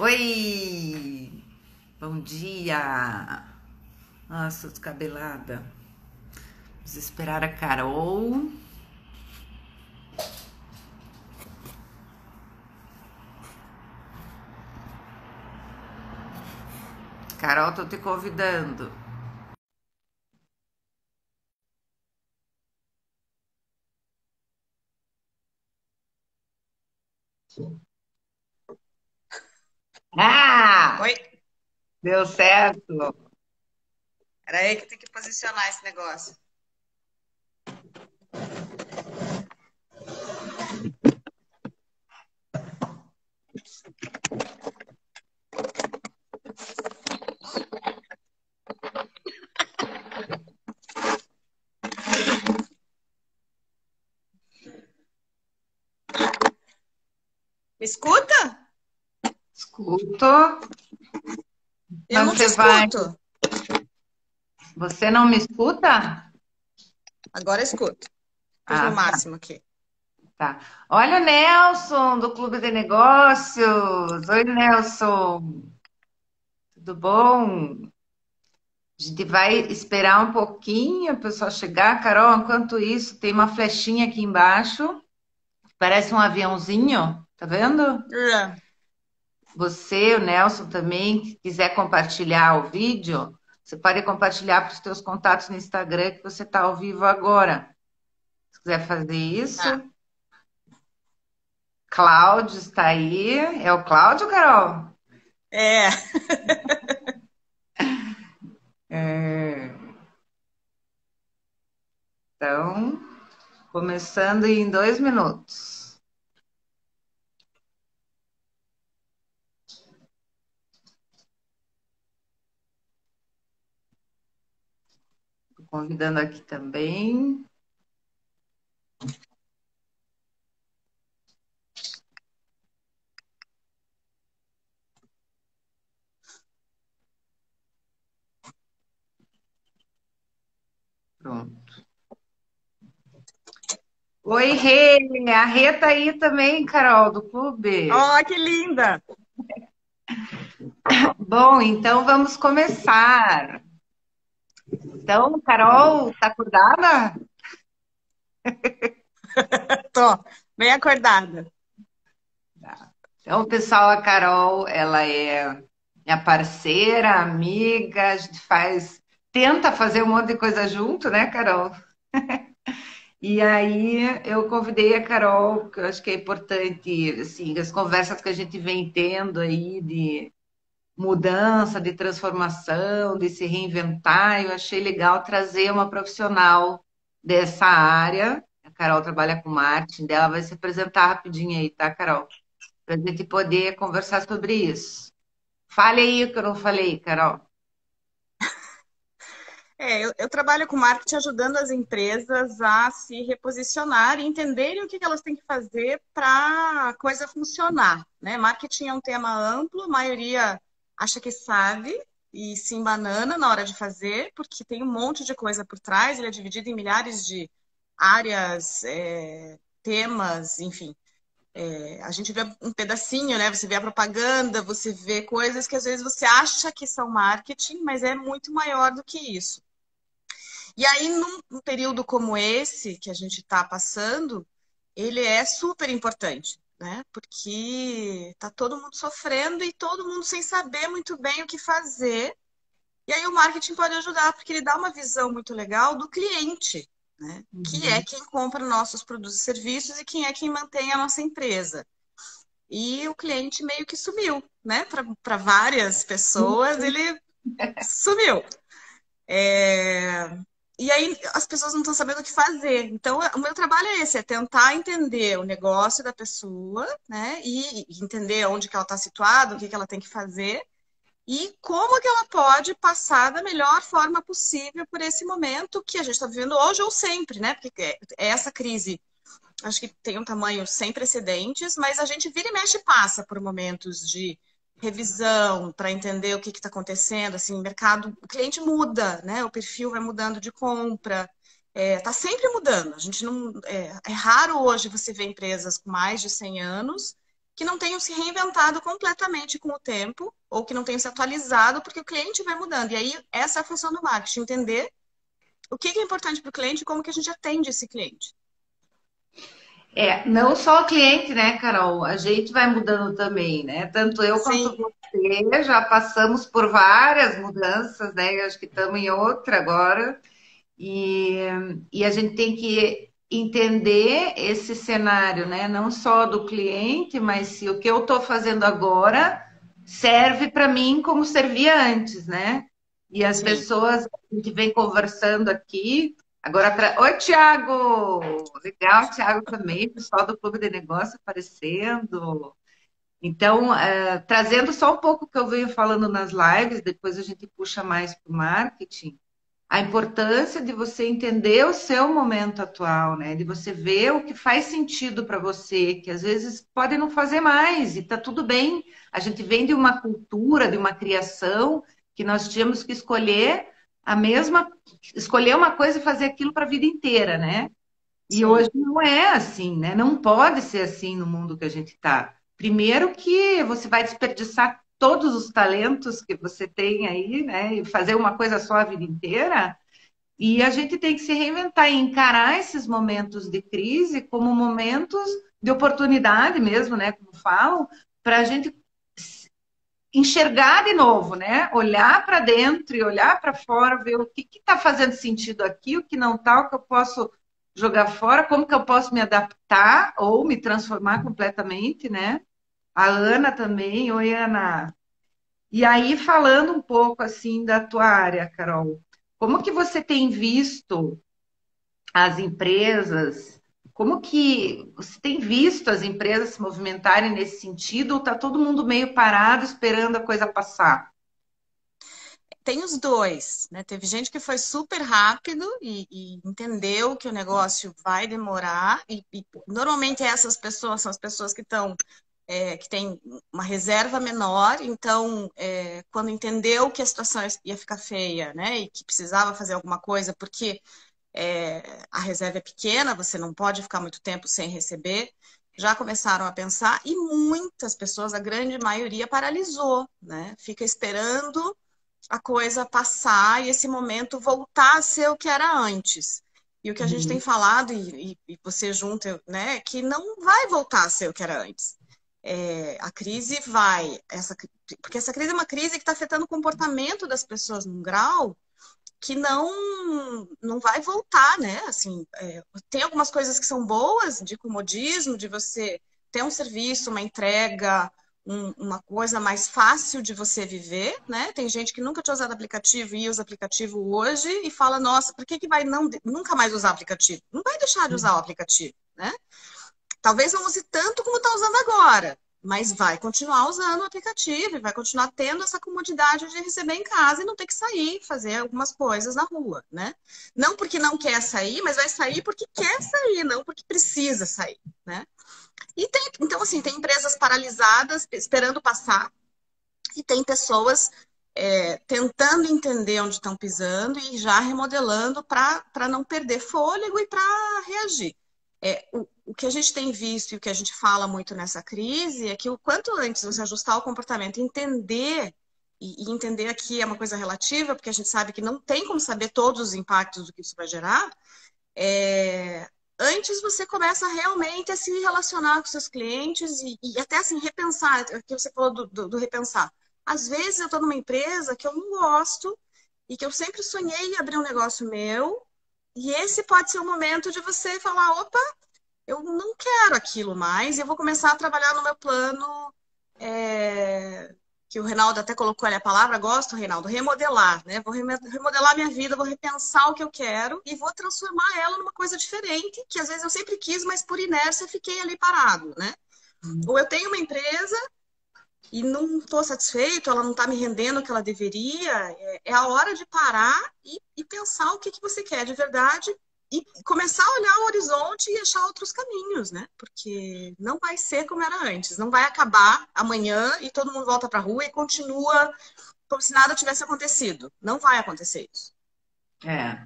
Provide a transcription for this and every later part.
Oi! Bom dia! Nossa, descabelada. Vamos esperar a Carol. Carol, tô te convidando. Ah! Oi, Deu certo! era aí que tem que posicionar esse negócio. Me escuta? Escuto, Eu mas não te você vai. escuto. Você não me escuta? Agora escuto. Pus no Ah, tá, máximo aqui. tá. Olha o Nelson do Clube de Negócios. Oi, Nelson. Tudo bom? A gente vai esperar um pouquinho o pessoal chegar. Carol, enquanto isso, tem uma flechinha aqui embaixo. Parece um aviãozinho, tá vendo? Já. Você, o Nelson também, se quiser compartilhar o vídeo, você pode compartilhar para os teus contatos no Instagram que você está ao vivo agora. Se quiser fazer isso. Tá. Cláudio está aí. É o Cláudio, Carol? É. É. Então, começando em 2 minutos. Tô convidando aqui também. Pronto. Oi, Rê! A Rê tá aí também, Carol, do clube. Oh, que linda! Bom, então vamos começar. Então, Carol, tá acordada? Tô bem acordada. Tá. Então, pessoal, a Carol, ela é minha parceira, amiga, a gente tenta fazer um monte de coisa junto, né, Carol? E aí eu convidei a Carol, porque eu acho que é importante, assim, as conversas que a gente vem tendo aí de mudança, de transformação, de se reinventar. Eu achei legal trazer uma profissional dessa área. A Carol trabalha com marketing dela, vai se apresentar rapidinho aí, tá, Carol? Para a gente poder conversar sobre isso. Fale aí o que eu não falei, Carol. Eu trabalho com marketing ajudando as empresas a se reposicionar e entenderem o que elas têm que fazer para a coisa funcionar, né? Marketing é um tema amplo, a maioria acha que sabe e se embanana na hora de fazer, porque tem um monte de coisa por trás, ele é dividido em milhares de áreas, temas, enfim. A gente vê um pedacinho, né? Você vê a propaganda, você vê coisas que às vezes você acha que são marketing, mas é muito maior do que isso. E aí, num período como esse que a gente está passando, ele é super importante, né? Porque tá todo mundo sofrendo e todo mundo sem saber muito bem o que fazer. E aí o marketing pode ajudar, porque ele dá uma visão muito legal do cliente, né? Que é Uhum. quem compra nossos produtos e serviços e quem é quem mantém a nossa empresa. E o cliente meio que sumiu, né? Para várias pessoas, ele sumiu. É, E aí as pessoas não estão sabendo o que fazer. Então, o meu trabalho é esse, é tentar entender o negócio da pessoa, né? E entender onde que ela está situada, o que que ela tem que fazer e como que ela pode passar da melhor forma possível por esse momento que a gente está vivendo hoje ou sempre, né? Porque essa crise, acho que tem um tamanho sem precedentes, mas a gente vira e mexe e passa por momentos de revisão para entender o que está acontecendo, assim, o mercado, o cliente muda, né? O perfil vai mudando de compra, tá sempre mudando. A gente não, é raro hoje você ver empresas com mais de 100 anos que não tenham se reinventado completamente com o tempo, ou que não tenham se atualizado, porque o cliente vai mudando. E aí, essa é a função do marketing, entender o que é importante para o cliente e como que a gente atende esse cliente. Não só o cliente, né, Carol? A gente vai mudando também, né? Tanto eu quanto Sim, você já passamos por várias mudanças, né? Eu acho que estamos em outra agora. E, e a gente tem que entender esse cenário, né? Não só do cliente, mas se o que eu estou fazendo agora serve para mim como servia antes, né? E as sim. pessoas, a gente vem conversando aqui. Agora, oi, Tiago! Legal, Tiago também, pessoal do Clube de Negócio aparecendo. Então, trazendo só um pouco que eu venho falando nas lives, depois a gente puxa mais para o marketing a importância de você entender o seu momento atual, né? De você ver o que faz sentido para você, que às vezes pode não fazer mais e tá tudo bem. A gente vem de uma cultura, de uma criação que nós tínhamos que escolher uma coisa e fazer aquilo para a vida inteira, né? E Sim. hoje não é assim, né? Não pode ser assim no mundo que a gente está. Primeiro que você vai desperdiçar todos os talentos que você tem aí, né? E fazer uma coisa só a vida inteira. E a gente tem que se reinventar e encarar esses momentos de crise como momentos de oportunidade mesmo, né? Como falam, para a gente enxergar de novo, né? Olhar para dentro e olhar para fora, ver o que está fazendo sentido aqui, o que não está, o que eu posso jogar fora, como que eu posso me adaptar ou me transformar completamente, né? A Ana também, oi Ana. E aí falando um pouco assim da tua área, Carol, como que você tem visto as empresas, como que você tem visto as empresas se movimentarem nesse sentido ou está todo mundo meio parado esperando a coisa passar? Tem os dois, né? Teve gente que foi super rápido e entendeu que o negócio vai demorar, e normalmente essas pessoas são as pessoas que estão que tem uma reserva menor, então, quando entendeu que a situação ia ficar feia, né, e que precisava fazer alguma coisa, porque a reserva é pequena, você não pode ficar muito tempo sem receber, já começaram a pensar, e muitas pessoas, a grande maioria, paralisou, né, fica esperando a coisa passar e esse momento voltar a ser o que era antes. E o que a gente tem Uhum. falado, e você junta, né, é que não vai voltar a ser o que era antes. A crise vai, porque essa crise é uma crise que está afetando o comportamento das pessoas num grau que não vai voltar, né? Assim, tem algumas coisas que são boas de comodismo, de você ter um serviço, uma entrega, uma coisa mais fácil de você viver, né? Tem gente que nunca tinha usado aplicativo e usa aplicativo hoje e fala, nossa, por que que vai nunca mais usar aplicativo? Não vai deixar de usar o aplicativo, né? Talvez não use tanto como está usando agora, mas vai continuar usando o aplicativo e vai continuar tendo essa comodidade de receber em casa e não ter que sair, fazer algumas coisas na rua, né? Não porque não quer sair, mas vai sair porque quer sair, não porque precisa sair, né? Então, assim, tem empresas paralisadas esperando passar e tem pessoas tentando entender onde estão pisando e já remodelando para não perder fôlego e para reagir. O que a gente tem visto e o que a gente fala muito nessa crise é que o quanto antes você ajustar o comportamento, entender, e entender aqui é uma coisa relativa, porque a gente sabe que não tem como saber todos os impactos do que isso vai gerar, antes você começa realmente a se relacionar com seus clientes e até assim, repensar, o que você falou do repensar. Às vezes eu estou numa empresa que eu não gosto e que eu sempre sonhei em abrir um negócio meu, e esse pode ser o momento de você falar, opa, eu não quero aquilo mais, e eu vou começar a trabalhar no meu plano, que o Reinaldo até colocou ali a palavra, gosto, Reinaldo, remodelar, né? Vou remodelar minha vida, vou repensar o que eu quero e vou transformar ela numa coisa diferente, que às vezes eu sempre quis, mas por inércia fiquei ali parado, né? Ou eu tenho uma empresa e não estou satisfeito, ela não está me rendendo o que ela deveria, é a hora de parar e pensar o que, que você quer de verdade e começar a olhar o horizonte e achar outros caminhos, né? Porque não vai ser como era antes, não vai acabar amanhã e todo mundo volta para a rua e continua como se nada tivesse acontecido. Não vai acontecer isso. É.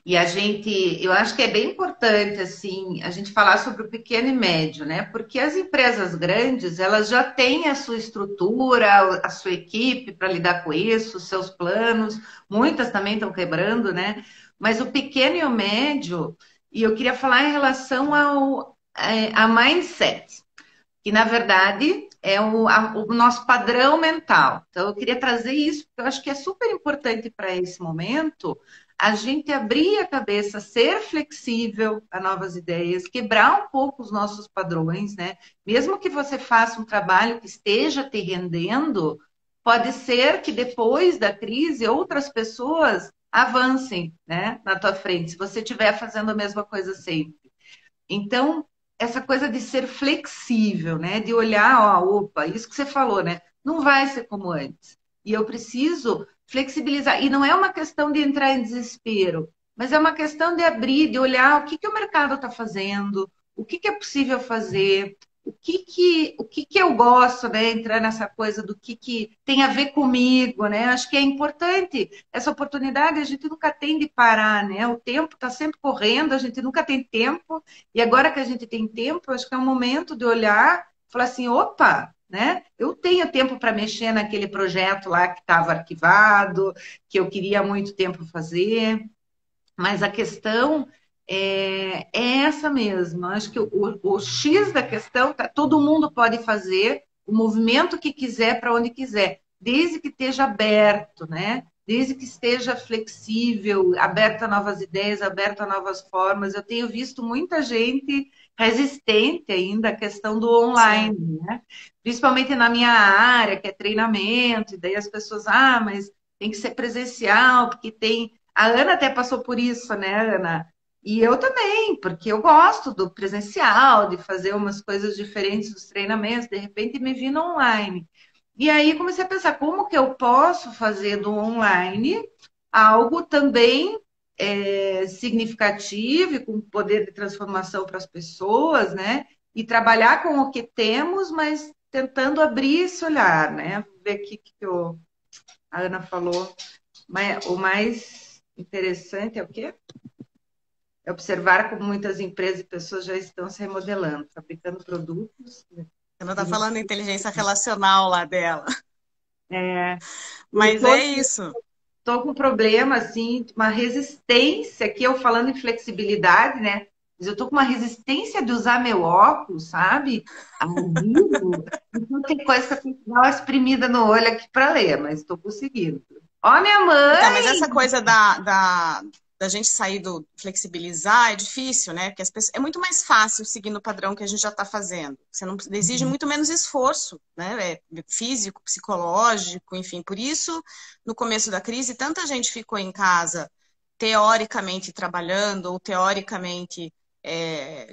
E eu acho que é bem importante, assim, a gente falar sobre o pequeno e médio, né? Porque as empresas grandes, elas já têm a sua estrutura, a sua equipe para lidar com isso, os seus planos, muitas também estão quebrando, né? Mas o pequeno e o médio, e eu queria falar em relação a mindset, que na verdade é o nosso padrão mental. Então, eu queria trazer isso, porque eu acho que é super importante para esse momento a gente abrir a cabeça, ser flexível a novas ideias, quebrar um pouco os nossos padrões, né? Mesmo que você faça um trabalho que esteja te rendendo, pode ser que depois da crise outras pessoas avancem, né, na tua frente, se você estiver fazendo a mesma coisa sempre. Então, essa coisa de ser flexível, né? De olhar, ó, opa, isso que você falou, né? Não vai ser como antes. E eu preciso flexibilizar. E não é uma questão de entrar em desespero, mas é uma questão de abrir, de olhar o que que o mercado está fazendo, o que que é possível fazer, o que que eu gosto, né? Entrar nessa coisa do que tem a ver comigo, né? Acho que é importante essa oportunidade, a gente nunca tem de parar, né? O tempo está sempre correndo, a gente nunca tem tempo, e agora que a gente tem tempo, acho que é um momento de olhar, falar assim, opa, né? Eu tenho tempo para mexer naquele projeto lá que estava arquivado, que eu queria há muito tempo fazer. Mas a questão é essa mesmo. Acho que o X da questão, tá, todo mundo pode fazer o movimento que quiser para onde quiser, desde que esteja aberto, né? Desde que esteja flexível, aberto a novas ideias, aberto a novas formas. Eu tenho visto muita gente resistente ainda à questão do Sim. online, né? Principalmente na minha área, que é treinamento, e daí as pessoas, mas tem que ser presencial, porque tem a Ana até passou por isso, né, Ana? E eu também, porque eu gosto do presencial, de fazer umas coisas diferentes dos treinamentos, de repente me vi no online. E aí comecei a pensar como que eu posso fazer do online algo também significativo e com poder de transformação para as pessoas, né? E trabalhar com o que temos, mas tentando abrir esse olhar, né? Ver aqui a Ana falou. O mais interessante é o quê? É observar como muitas empresas e pessoas já estão se remodelando, fabricando produtos. Ela está falando inteligência relacional lá dela. É, eu Mas é isso. tô com um problema, assim, uma resistência, aqui eu falando em flexibilidade, né? Mas eu tô com uma resistência de usar meu óculos, sabe? Ao vivo. Então tem coisa que eu tenho que dar uma exprimida no olho aqui para ler, mas estou conseguindo. Ó, minha Então, mas mãe! essa coisa da gente sair do flexibilizar é difícil, né? Porque é muito mais fácil seguir no padrão que a gente já está fazendo. Você não exige muito menos esforço, né? Físico, psicológico, enfim. Por isso, no começo da crise, tanta gente ficou em casa teoricamente trabalhando ou teoricamente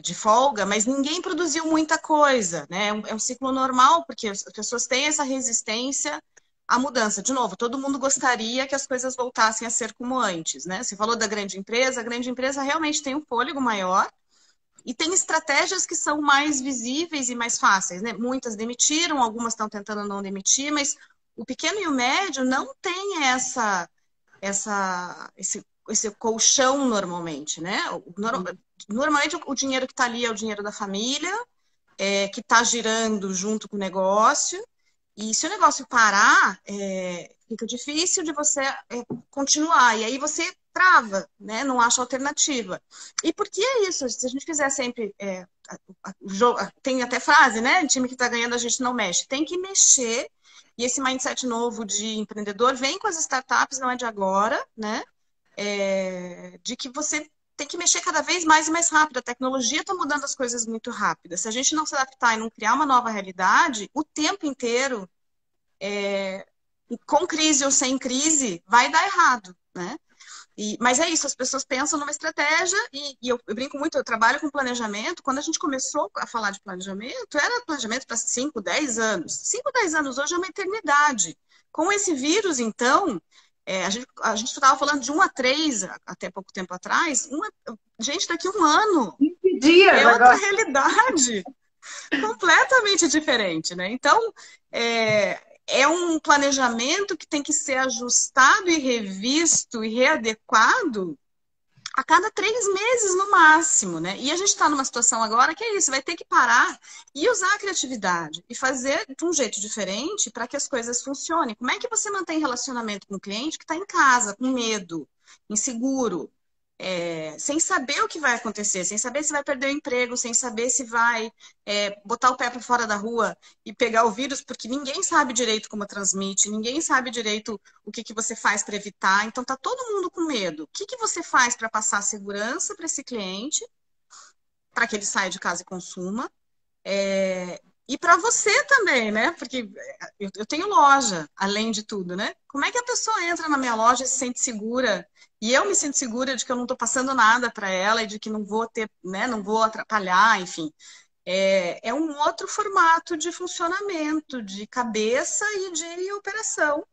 de folga, mas ninguém produziu muita coisa, né? É um ciclo normal, porque as pessoas têm essa resistência à mudança. De novo, todo mundo gostaria que as coisas voltassem a ser como antes, né? Você falou da grande empresa, a grande empresa realmente tem um fôlego maior e tem estratégias que são mais visíveis e mais fáceis, né? Muitas demitiram, algumas estão tentando não demitir, mas o pequeno e o médio não tem esse colchão normalmente, né? Normalmente o dinheiro que está ali é o dinheiro da família, que está girando junto com o negócio, e se o negócio parar, fica difícil de você continuar, e aí você trava, né? Não acha alternativa. E por que é isso? Se a gente fizer sempre tem até frase, né? Time que está ganhando a gente não mexe. Tem que mexer, e esse mindset novo de empreendedor vem com as startups, não é de agora, né? De que você tem que mexer cada vez mais e mais rápido. A tecnologia está mudando as coisas muito rápido. Se a gente não se adaptar e não criar uma nova realidade, o tempo inteiro, com crise ou sem crise, vai dar errado, né? Mas é isso, as pessoas pensam numa estratégia e eu brinco muito, eu trabalho com planejamento. Quando a gente começou a falar de planejamento, era planejamento para 5, 10 anos. 5, 10 anos hoje é uma eternidade. Com esse vírus, então, a gente estava falando de 1 a 3 até pouco tempo atrás. Gente, daqui a 1 ano 20 dias é outra agora. realidade, completamente diferente, né? Então, é um planejamento que tem que ser ajustado e revisto e readequado a cada 3 meses no máximo, né? E a gente está numa situação agora que é isso, vai ter que parar e usar a criatividade e fazer de um jeito diferente para que as coisas funcionem. Como é que você mantém relacionamento com o cliente que está em casa, com medo, inseguro, sem saber o que vai acontecer, sem saber se vai perder o emprego, sem saber se vai botar o pé para fora da rua e pegar o vírus, porque ninguém sabe direito como transmite, ninguém sabe direito o que você faz para evitar. Então tá todo mundo com medo. O que você faz para passar segurança para esse cliente, para que ele saia de casa e consuma? E para você também, né? Porque eu tenho loja, além de tudo, né? Como é que a pessoa entra na minha loja e se sente segura? E eu me sinto segura de que eu não estou passando nada para ela e de que não vou ter, né? Não vou atrapalhar, enfim. É um outro formato de funcionamento, de cabeça e de operação.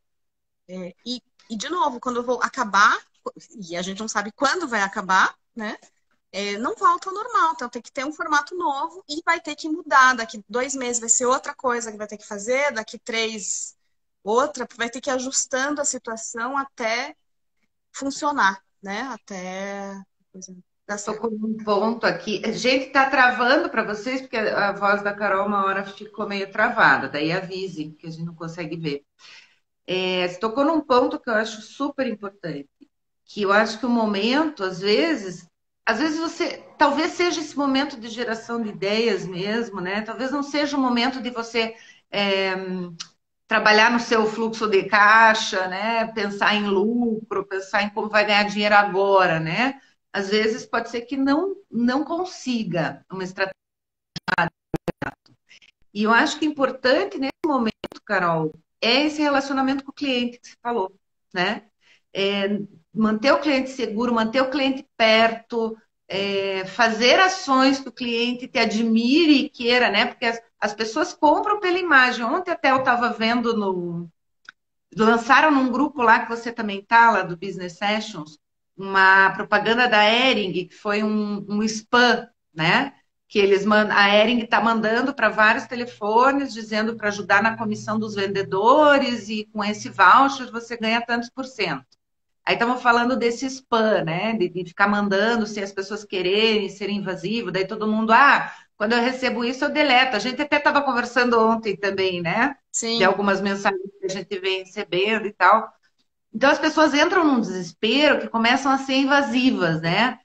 E, de novo, quando eu vou acabar, e a gente não sabe quando vai acabar, né? Não volta ao normal, então tem que ter um formato novo e vai ter que mudar. Daqui 2 meses vai ser outra coisa que vai ter que fazer, daqui 3, outra, vai ter que ir ajustando a situação até funcionar, né? Até dar Estou certo. com um ponto aqui. Gente, está travando para vocês, porque a voz da Carol uma hora ficou meio travada, daí avise, que a gente não consegue ver. Você tocou num ponto que eu acho super importante, que eu acho que o momento, às vezes você, talvez seja esse momento de geração de ideias mesmo, né? Talvez não seja o momento de você é, trabalhar no seu fluxo de caixa, né? Pensar em lucro, pensar em como vai ganhar dinheiro agora, né? Às vezes pode ser que não consiga uma estratégia. E eu acho que é importante nesse momento, Carol, é esse relacionamento com o cliente que você falou, né? É, manter o cliente seguro, manter o cliente perto, fazer ações que o cliente te admire e queira, né? Porque as pessoas compram pela imagem. Ontem até eu estava vendo lançaram num grupo lá que você também tá, lá do Business Sessions, uma propaganda da Hering, que foi um spam, né? Que a Hering está mandando para vários telefones, dizendo para ajudar na comissão dos vendedores, e com esse voucher você ganha tantos por cento. Aí estamos falando desse spam, né? De ficar mandando se as pessoas quererem ser invasivo, daí todo mundo, quando eu recebo isso, eu deleto. A gente até estava conversando ontem também, né? De Sim, algumas mensagens que a gente vem recebendo e tal. Então as pessoas entram num desespero que começam a ser invasivas, né?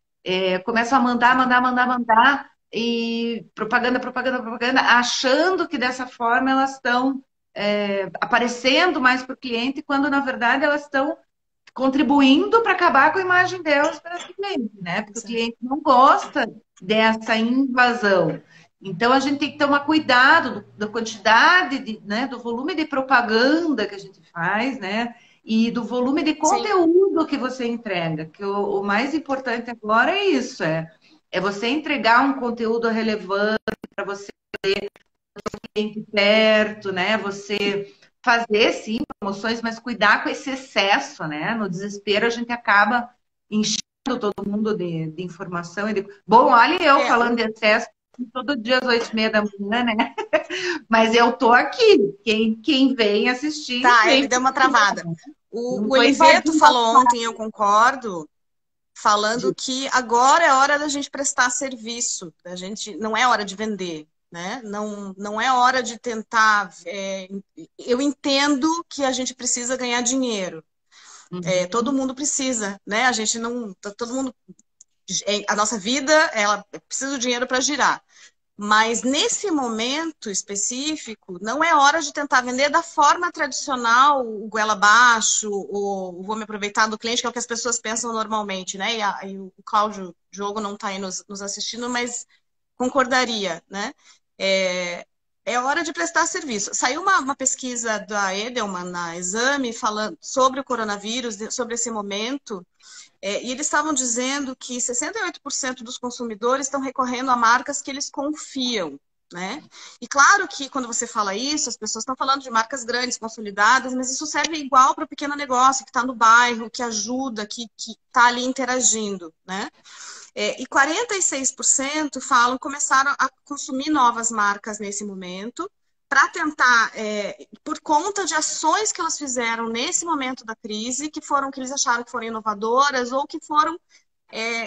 Começam a mandar, mandar, mandar, mandar, e propaganda, propaganda, propaganda, achando que dessa forma elas estão aparecendo mais para o cliente, quando na verdade elas estão contribuindo para acabar com a imagem delas para o cliente, né? Porque o cliente não gosta dessa invasão. Então a gente tem que tomar cuidado da quantidade né, do volume de propaganda que a gente faz, né? E do volume de sim, conteúdo que você entrega. Que o mais importante agora é isso, é você entregar um conteúdo relevante para você ter perto, né? Você fazer sim promoções, mas cuidar com esse excesso, né? No desespero a gente acaba enchendo todo mundo de informação. Bom, olha eu é, falando de excesso todo dia às 8h30 da manhã, né? Mas eu tô aqui. Quem vem assistir, tá, ele vem. deu uma travada. Não O tô Oliveto invadindo. falou ontem, eu concordo, falando que agora é hora da gente prestar serviço, da gente, não é hora de vender, né? Não é hora de tentar. Eu entendo que a gente precisa ganhar dinheiro. Todo Uhum. mundo precisa, né? A gente não, todo mundo, a nossa vida, ela precisa do dinheiro para girar. Mas nesse momento específico, não é hora de tentar vender da forma tradicional, o goela abaixo, ou vou me aproveitar do cliente, que é o que as pessoas pensam normalmente, né? E o Cláudio Diogo não está aí nos assistindo, mas concordaria, né? É hora de prestar serviço. Saiu uma pesquisa da Edelman na Exame falando sobre o coronavírus, sobre esse momento, e eles estavam dizendo que 68% dos consumidores estão recorrendo a marcas que eles confiam, né? E claro que quando você fala isso, as pessoas estão falando de marcas grandes, consolidadas, mas isso serve igual para o pequeno negócio que está no bairro, que ajuda, que está ali interagindo, né? E 46% falam começaram a consumir novas marcas nesse momento para tentar, por conta de ações que elas fizeram nesse momento da crise, que eles acharam que foram inovadoras ou que foram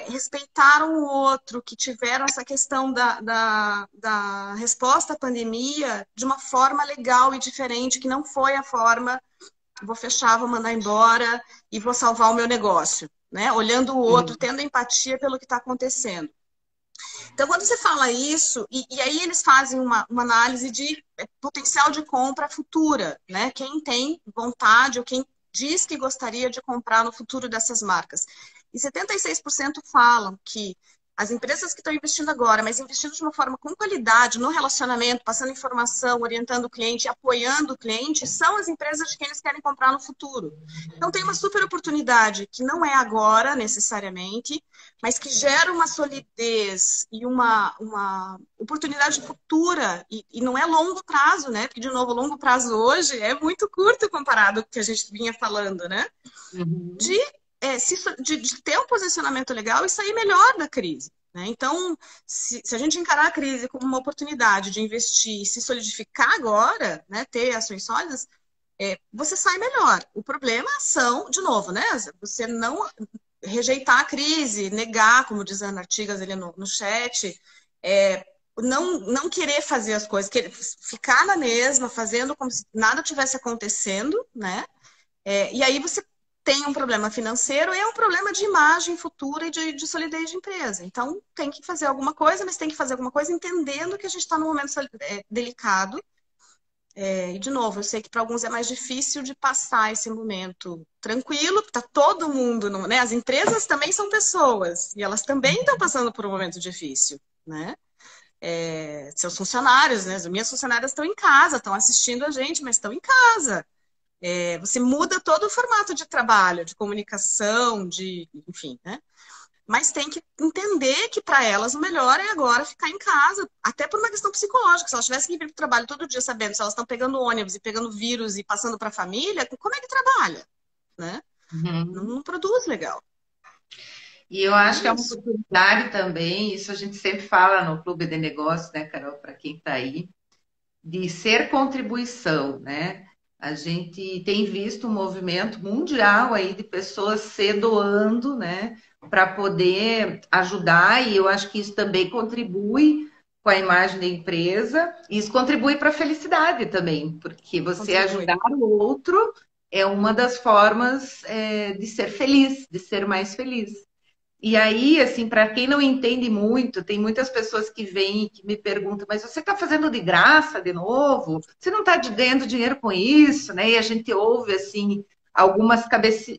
respeitaram o outro, que tiveram essa questão da resposta à pandemia de uma forma legal e diferente, que não foi a forma, vou fechar, vou mandar embora e vou salvar o meu negócio, né? Olhando o outro, Uhum. tendo empatia pelo que está acontecendo. Então, quando você fala isso, e aí eles fazem uma análise de potencial de compra futura, né? Quem tem vontade ou quem diz que gostaria de comprar no futuro dessas marcas. E 76% falam que as empresas que estão investindo agora, mas investindo de uma forma com qualidade no relacionamento, passando informação, orientando o cliente, apoiando o cliente, são as empresas de quem eles querem comprar no futuro. Então, tem uma super oportunidade que não é agora, necessariamente, mas que gera uma solidez e uma oportunidade futura, e não é longo prazo, né? Porque, de novo, longo prazo hoje é muito curto comparado com o que a gente vinha falando, né? De, Uhum. de ter um posicionamento legal e sair melhor da crise. Né? Então, se a gente encarar a crise como uma oportunidade de investir e se solidificar agora, né, ter ações sólidas, você sai melhor. O problema são, de novo, né? Você não rejeitar a crise, negar, como diz a Ana Artigas ali no chat, não querer fazer as coisas, ficar na mesma, fazendo como se nada tivesse acontecendo, né? E aí você tem um problema financeiro e é um problema de imagem futura e de solidez de empresa. Então, tem que fazer alguma coisa, mas tem que fazer alguma coisa entendendo que a gente está num momento delicado. E, de novo, eu sei que para alguns é mais difícil de passar esse momento tranquilo, está todo mundo, né? As empresas também são pessoas e elas também estão passando por um momento difícil, né? Seus funcionários, né? As minhas funcionárias estão em casa, estão assistindo a gente, mas estão em casa. Você muda todo o formato de trabalho, de comunicação, enfim, né? Mas tem que entender que para elas o melhor é agora ficar em casa, até por uma questão psicológica. Se elas tivessem que vir para o trabalho todo dia sabendo se elas estão pegando ônibus e pegando vírus e passando para a família, como é que trabalha? Né? Não, Uhum. não produz legal. E eu É acho que é uma isso. oportunidade também, isso a gente sempre fala no Clube de Negócios, né, Carol, para quem está aí, de ser contribuição, né? A gente tem visto um movimento mundial aí de pessoas se doando, né, para poder ajudar, e eu acho que isso também contribui com a imagem da empresa, e isso contribui para a felicidade também, porque você Contribui. ajudar o outro é uma das formas de ser feliz, de ser mais feliz. E aí, assim, para quem não entende muito, tem muitas pessoas que vêm e que me perguntam, mas você está fazendo de graça de novo? Você não está ganhando dinheiro com isso, né? E a gente ouve, assim, algumas cabecinhas,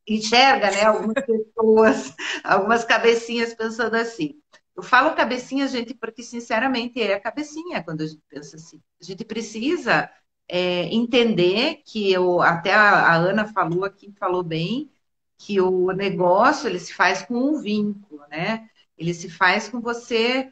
enxerga, né? Algumas pessoas, algumas cabecinhas pensando assim. Eu falo cabecinha, gente, porque sinceramente é a cabecinha quando a gente pensa assim. A gente precisa entender que até a Ana falou aqui, falou bem, que o negócio ele se faz com um vínculo, né? Ele se faz com você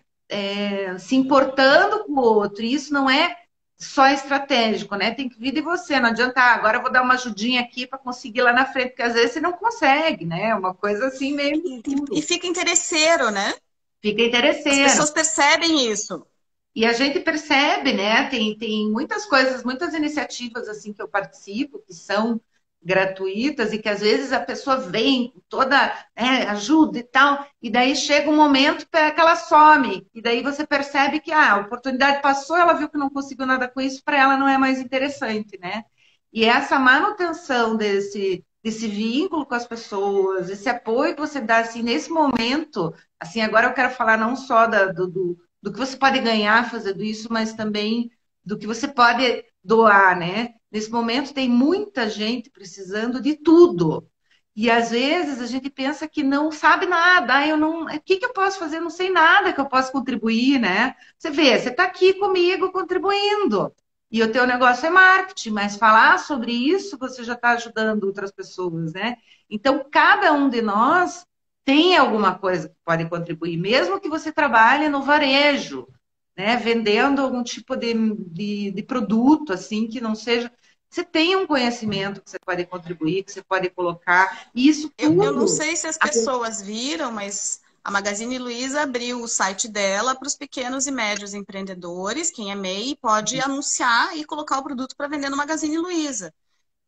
se importando com o outro. E isso não é só estratégico, né? Tem que vir de você. Não adianta, agora eu vou dar uma ajudinha aqui para conseguir lá na frente, porque às vezes você não consegue, né? É uma coisa assim meio E escuro. fica interesseiro, né? Fica As interesseiro. pessoas percebem isso. E a gente percebe, né? Tem muitas coisas, muitas iniciativas assim que eu participo, que são gratuitas e que às vezes a pessoa vem com toda ajuda e tal, e daí chega um momento que ela some, e daí você percebe que a oportunidade passou, ela viu que não conseguiu nada com isso, para ela não é mais interessante, né? E essa manutenção desse vínculo com as pessoas, esse apoio que você dá assim nesse momento, assim, agora eu quero falar não só do que você pode ganhar fazendo isso, mas também do que você pode doar, né? Nesse momento tem muita gente precisando de tudo. E às vezes a gente pensa que não sabe nada, eu não, o que eu posso fazer? Eu não sei nada que eu possa contribuir, né? Você vê, você está aqui comigo contribuindo. E o teu negócio é marketing, mas falar sobre isso você já está ajudando outras pessoas, né? Então, cada um de nós tem alguma coisa que pode contribuir, mesmo que você trabalhe no varejo, né, vendendo algum tipo de produto, assim, que não seja. Você tem um conhecimento que você pode contribuir, que você pode colocar, e isso Eu não tudo. sei se as pessoas viram, mas a Magazine Luiza abriu o site dela para os pequenos e médios empreendedores. Quem é MEI pode anunciar e colocar o produto para vender no Magazine Luiza.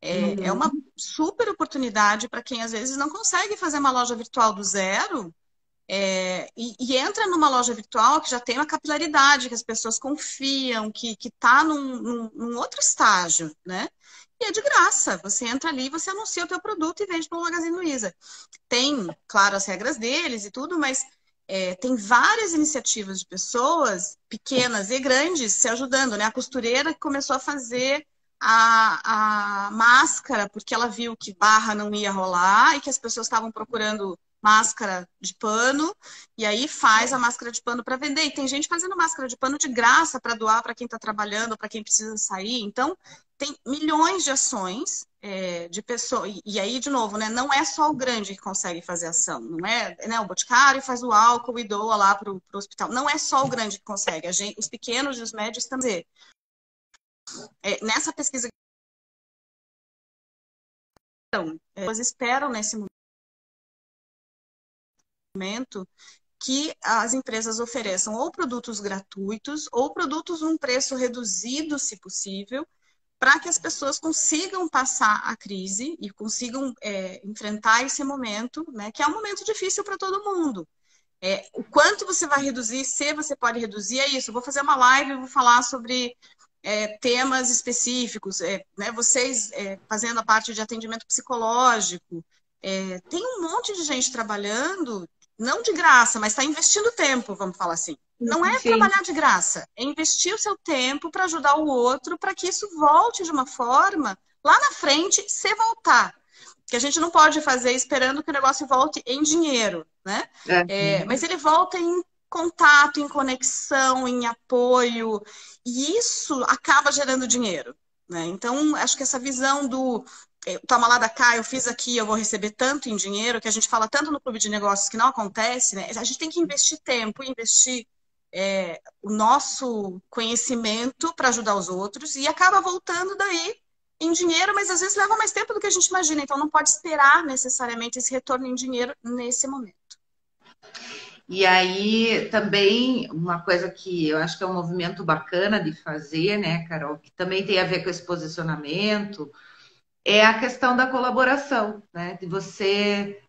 É uma super oportunidade para quem às vezes não consegue fazer uma loja virtual do zero. E entra numa loja virtual que já tem uma capilaridade, que as pessoas confiam, que está num outro estágio, né? E é de graça. Você entra ali, você anuncia o teu produto e vende pelo Magazine Luiza. Tem, claro, as regras deles e tudo, mas tem várias iniciativas de pessoas, pequenas e grandes, se ajudando, né? A costureira que começou a fazer a máscara, porque ela viu que barra não ia rolar e que as pessoas estavam procurando máscara de pano, e aí faz a máscara de pano para vender. E tem gente fazendo máscara de pano de graça para doar para quem está trabalhando, para quem precisa sair. Então, tem milhões de ações de pessoas. E aí, de novo, né, não é só o grande que consegue fazer ação. Não é, né, o Boticário faz o álcool e doa lá para o hospital. Não é só o grande que consegue. Os pequenos e os médios também. Nessa pesquisa, elas esperam nesse momento que as empresas ofereçam ou produtos gratuitos ou produtos num preço reduzido, se possível, para que as pessoas consigam passar a crise e consigam enfrentar esse momento, né, que é um momento difícil para todo mundo. O quanto você vai reduzir, se você pode reduzir, é isso. Eu vou fazer uma live e vou falar sobre temas específicos, né, vocês fazendo a parte de atendimento psicológico. Tem um monte de gente trabalhando, não de graça, mas está investindo tempo, vamos falar assim. Não é Sim. trabalhar de graça, é investir o seu tempo para ajudar o outro, para que isso volte de uma forma, lá na frente, se voltar. Que a gente não pode fazer esperando que o negócio volte em dinheiro, né? Mas ele volta em contato, em conexão, em apoio, e isso acaba gerando dinheiro, né? Então, acho que essa visão do toma lá da cá, eu fiz aqui, eu vou receber tanto em dinheiro, que a gente fala tanto no clube de negócios que não acontece, né? A gente tem que investir tempo, investir o nosso conhecimento para ajudar os outros e acaba voltando daí em dinheiro, mas às vezes leva mais tempo do que a gente imagina, então não pode esperar necessariamente esse retorno em dinheiro nesse momento. E aí também uma coisa que eu acho que é um movimento bacana de fazer, né, Carol, que também tem a ver com esse posicionamento, é a questão da colaboração, né? De você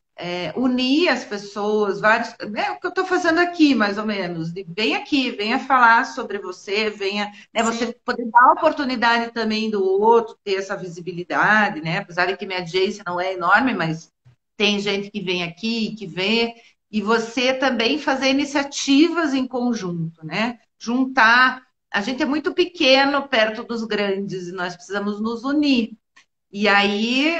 unir as pessoas, vários. É o que eu estou fazendo aqui, mais ou menos. Vem aqui, venha falar sobre você, venha, né, você poder dar a oportunidade também do outro, ter essa visibilidade, né? Apesar de que minha audiência não é enorme, mas tem gente que vem aqui, que vê, e você também fazer iniciativas em conjunto, né? Juntar. A gente é muito pequeno perto dos grandes e nós precisamos nos unir. E aí,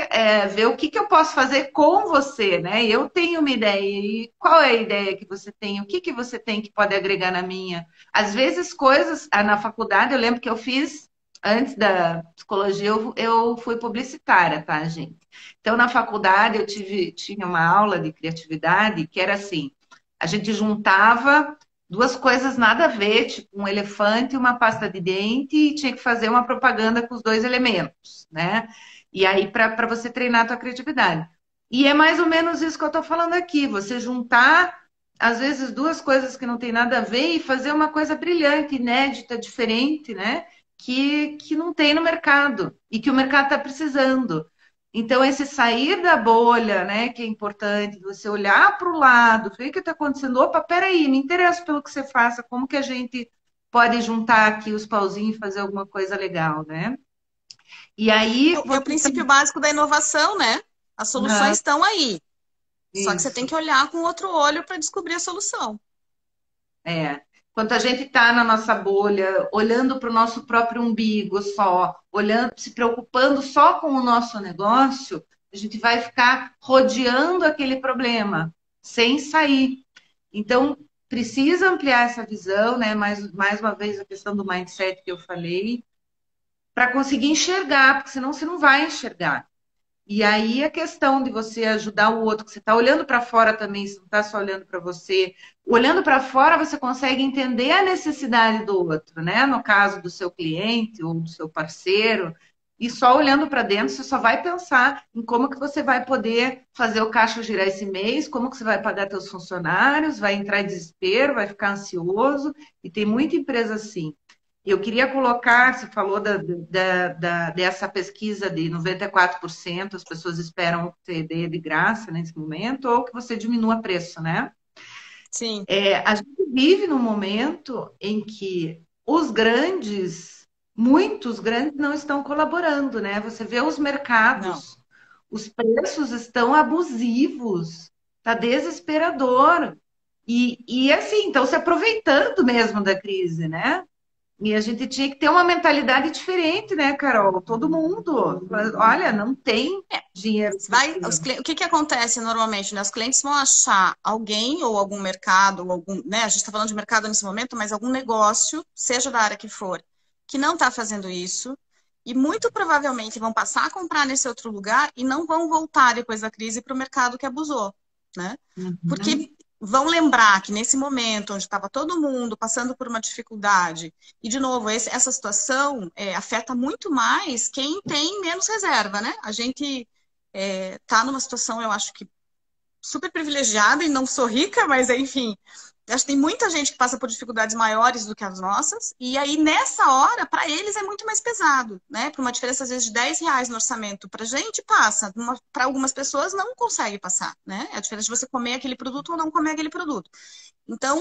ver o que eu posso fazer com você, né? Eu tenho uma ideia, e qual é a ideia que você tem? O que você tem que pode agregar na minha? Às vezes, coisas, na faculdade, eu lembro que eu fiz, antes da psicologia, eu fui publicitária, tá, gente? Então, na faculdade, tinha uma aula de criatividade que era assim, a gente juntava duas coisas nada a ver, tipo um elefante e uma pasta de dente, e tinha que fazer uma propaganda com os dois elementos, né? E aí, para você treinar a tua criatividade. E é mais ou menos isso que eu estou falando aqui. Você juntar, às vezes, duas coisas que não tem nada a ver e fazer uma coisa brilhante, inédita, diferente, né? Que não tem no mercado e que o mercado está precisando. Então, esse sair da bolha, né? Que é importante, você olhar para o lado, ver o que está acontecendo. Opa, peraí, me interessa pelo que você faça, como que a gente pode juntar aqui os pauzinhos e fazer alguma coisa legal, né? E aí. É o princípio básico da inovação, né? As soluções estão aí. Só que você tem que olhar com outro olho para descobrir a solução. Enquanto a gente está na nossa bolha, olhando para o nosso próprio umbigo só, olhando, se preocupando só com o nosso negócio, a gente vai ficar rodeando aquele problema, sem sair. Então, precisa ampliar essa visão, né? Mais uma vez a questão do mindset que eu falei, para conseguir enxergar, porque senão você não vai enxergar. E aí a questão de você ajudar o outro, que você está olhando para fora também, você não está só olhando para você. Olhando para fora, você consegue entender a necessidade do outro, né? No caso do seu cliente ou do seu parceiro. E só olhando para dentro, você só vai pensar em como que você vai poder fazer o caixa girar esse mês, como que você vai pagar seus funcionários, vai entrar em desespero, vai ficar ansioso. E tem muita empresa assim. Eu queria colocar, você falou dessa pesquisa de 94%, as pessoas esperam que você dê de graça nesse momento, ou que você diminua preço, né? Sim, A gente vive num momento em que os grandes, muitos grandes, não estão colaborando, né? Você vê os não. mercados, os preços estão abusivos, tá desesperador. E assim, estão se aproveitando mesmo da crise, né? E a gente tinha que ter uma mentalidade diferente, né, Carol? Todo mundo. Olha, não tem dinheiro. O que que acontece normalmente, né? Os clientes vão achar alguém ou algum mercado, ou algum, né? A gente está falando de mercado nesse momento, mas algum negócio, seja da área que for, que não está fazendo isso, e muito provavelmente vão passar a comprar nesse outro lugar e não vão voltar depois da crise para o mercado que abusou, né? Uhum. Porque vão lembrar que nesse momento onde estava todo mundo passando por uma dificuldade, e de novo, essa situação afeta muito mais quem tem menos reserva, né? A gente tá numa situação, eu acho que super privilegiada e não sou rica, mas enfim, acho que tem muita gente que passa por dificuldades maiores do que as nossas, e aí nessa hora, para eles é muito mais pesado, né? Por uma diferença às vezes de R$ 10 no orçamento, para gente passa, para algumas pessoas não consegue passar, né? É a diferença de você comer aquele produto ou não comer aquele produto. Então,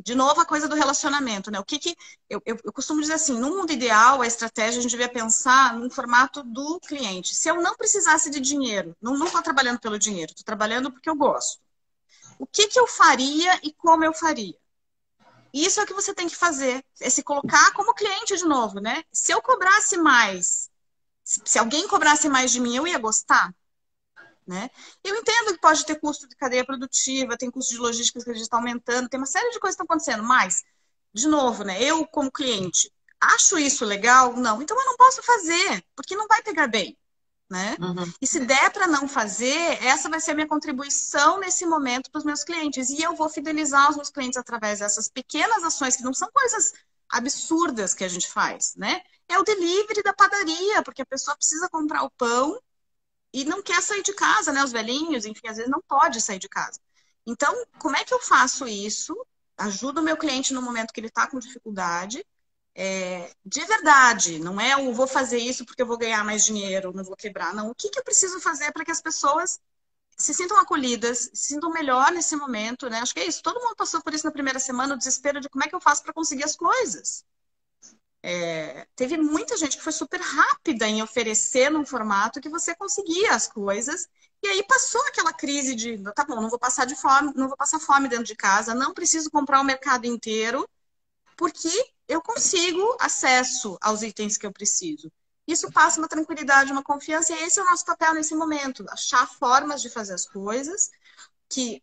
de novo, a coisa do relacionamento, né? O que que eu costumo dizer assim, no mundo ideal, a estratégia a gente devia pensar no formato do cliente. Se eu não precisasse de dinheiro, não estou trabalhando pelo dinheiro, estou trabalhando porque eu gosto. O que que eu faria e como eu faria? Isso é o que você tem que fazer, é se colocar como cliente de novo, né? Se eu cobrasse mais, se alguém cobrasse mais de mim, eu ia gostar? Né? Eu entendo que pode ter custo de cadeia produtiva, tem custo de logística que a gente está aumentando, tem uma série de coisas que estão acontecendo, mas, de novo, né, eu como cliente, acho isso legal? Não. Então eu não posso fazer, porque não vai pegar bem. Né? Uhum. E se der para não fazer, essa vai ser a minha contribuição nesse momento para os meus clientes. E eu vou fidelizar os meus clientes através dessas pequenas ações, que não são coisas absurdas que a gente faz, né? É o delivery da padaria, porque a pessoa precisa comprar o pão e não quer sair de casa, né? Os velhinhos, enfim, às vezes não pode sair de casa. Então, como é que eu faço isso? Ajudo o meu cliente no momento que ele está com dificuldade, de verdade, não é o vou fazer isso porque eu vou ganhar mais dinheiro, não vou quebrar, não. O que que eu preciso fazer para que as pessoas se sintam acolhidas, se sintam melhor nesse momento, né? Acho que é isso. Todo mundo passou por isso na primeira semana, o desespero de como é que eu faço para conseguir as coisas. Teve muita gente que foi super rápida em oferecer num formato que você conseguia as coisas. E aí passou aquela crise de, tá bom, não vou passar de fome, não vou passar fome dentro de casa, não preciso comprar o mercado inteiro, porque eu consigo acesso aos itens que eu preciso. Isso passa uma tranquilidade, uma confiança, e esse é o nosso papel nesse momento, achar formas de fazer as coisas que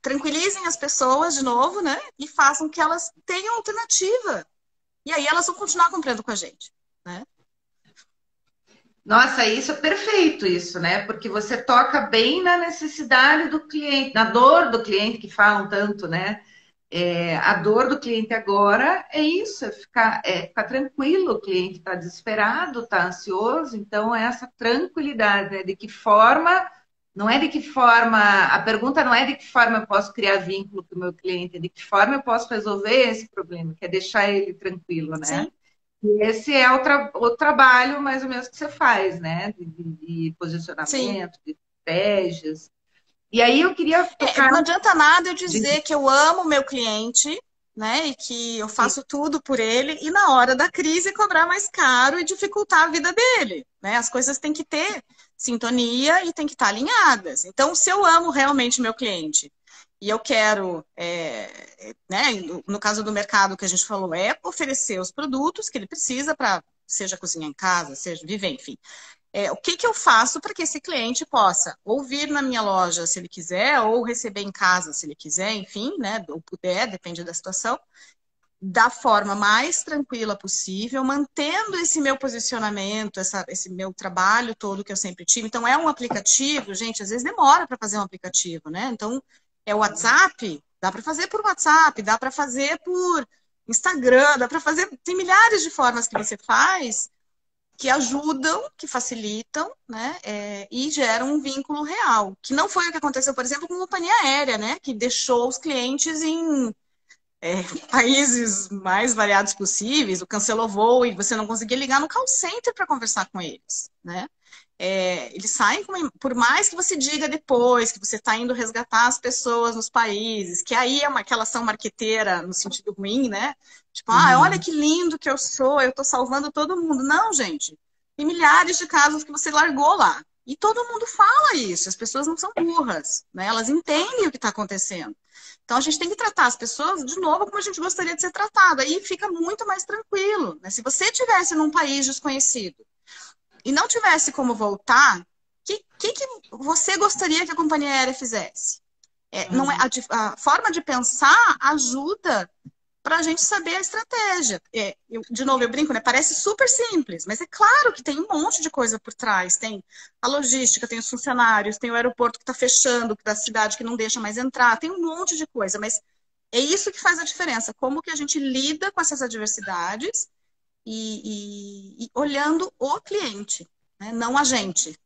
tranquilizem as pessoas de novo, né? E façam que elas tenham alternativa. E aí elas vão continuar comprando com a gente, né? Nossa, isso é perfeito, isso, né? Porque você toca bem na necessidade do cliente, na dor do cliente que falam tanto, né? A dor do cliente agora é isso, ficar tranquilo, o cliente está desesperado, está ansioso, então é essa tranquilidade, né? De que forma, não é de que forma, a pergunta não é de que forma eu posso criar vínculo com o meu cliente, é de que forma eu posso resolver esse problema, que é deixar ele tranquilo, né? Sim, E esse é o trabalho, mais ou menos, que você faz, né? De sim. posicionamento, de estratégias. E aí eu queria tocar. Não adianta nada eu De... dizer que eu amo o meu cliente, né? E que eu faço tudo por ele, e na hora da crise cobrar mais caro e dificultar a vida dele, né? As coisas têm que ter sintonia e têm que estar alinhadas. Então, se eu amo realmente meu cliente e eu quero, né, no caso do mercado que a gente falou, oferecer os produtos que ele precisa para, seja cozinhar em casa, seja viver, enfim. O que que eu faço para que esse cliente possa ou vir na minha loja se ele quiser, ou receber em casa se ele quiser, enfim, né, ou puder, depende da situação, da forma mais tranquila possível, mantendo esse meu posicionamento, esse meu trabalho todo que eu sempre tive. Então, é um aplicativo, gente, às vezes demora para fazer um aplicativo, né? Então, é o WhatsApp, dá para fazer por WhatsApp, dá para fazer por Instagram, dá para fazer, tem milhares de formas que você faz que ajudam, que facilitam, né, e geram um vínculo real. Que não foi o que aconteceu, por exemplo, com a companhia aérea, né, que deixou os clientes em países mais variados possíveis, o cancelou voo e você não conseguia ligar no call center para conversar com eles, né? Eles saem, por mais que você diga depois que você está indo resgatar as pessoas nos países, que aí que elas são marqueteira no sentido ruim, né? Tipo, olha Uhum. que lindo que eu estou salvando todo mundo. Não, gente. Tem milhares de casos que você largou lá. E todo mundo fala isso, as pessoas não são burras, né? Elas entendem o que está acontecendo. Então a gente tem que tratar as pessoas de novo como a gente gostaria de ser tratado. Aí fica muito mais tranquilo, né? Se você estivesse num país desconhecido e não tivesse como voltar, que você gostaria que a companhia aérea fizesse? Não é, Uhum. a forma de pensar ajuda para a gente saber a estratégia. De novo, eu brinco, né? Parece super simples, mas é claro que tem um monte de coisa por trás. Tem a logística, tem os funcionários, tem o aeroporto que está fechando, da cidade que não deixa mais entrar, tem um monte de coisa, mas é isso que faz a diferença. Como que a gente lida com essas adversidades e olhando o cliente, né? Não a gente.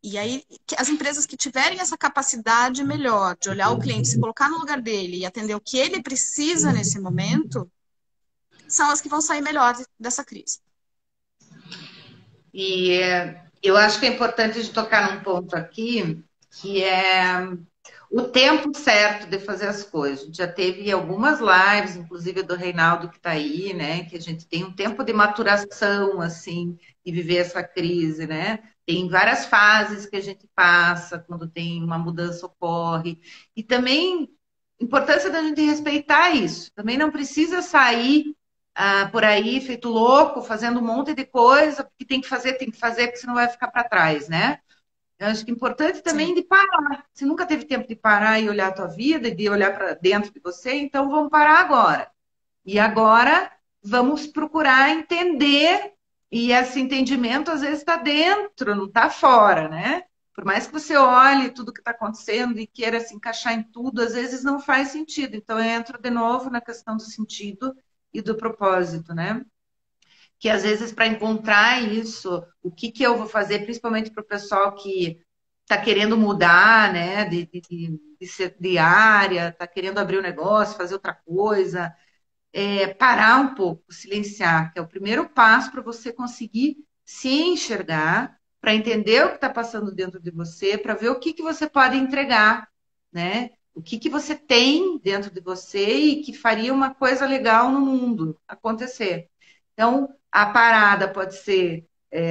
E aí, as empresas que tiverem essa capacidade melhor de olhar o cliente, se colocar no lugar dele e atender o que ele precisa nesse momento, são as que vão sair melhor dessa crise. E eu acho que é importante de tocar num ponto aqui, que é o tempo certo de fazer as coisas. A gente já teve algumas lives, inclusive do Reinaldo que está aí, né? Que a gente tem um tempo de maturação, assim, e viver essa crise, né? Tem várias fases que a gente passa quando tem uma mudança ocorre. E também a importância da gente respeitar isso. Também não precisa sair por aí feito louco, fazendo um monte de coisa, porque tem que fazer, porque senão vai ficar para trás, né? Eu acho que é importante também Sim. de parar. Você nunca teve tempo de parar e olhar a tua vida, de olhar para dentro de você, então vamos parar agora. E agora vamos procurar entender, e esse entendimento às vezes está dentro, não está fora, né? Por mais que você olhe tudo que está acontecendo e queira se encaixar em tudo, às vezes não faz sentido. Então eu entro de novo na questão do sentido e do propósito, né? Que às vezes para encontrar isso, o que, que eu vou fazer, principalmente para o pessoal que está querendo mudar, né, de área, está querendo abrir um negócio, fazer outra coisa, parar um pouco, silenciar, que é o primeiro passo para você conseguir se enxergar, para entender o que está passando dentro de você, para ver o que, que você pode entregar, né? O que, que você tem dentro de você e que faria uma coisa legal no mundo acontecer. Então, a parada pode ser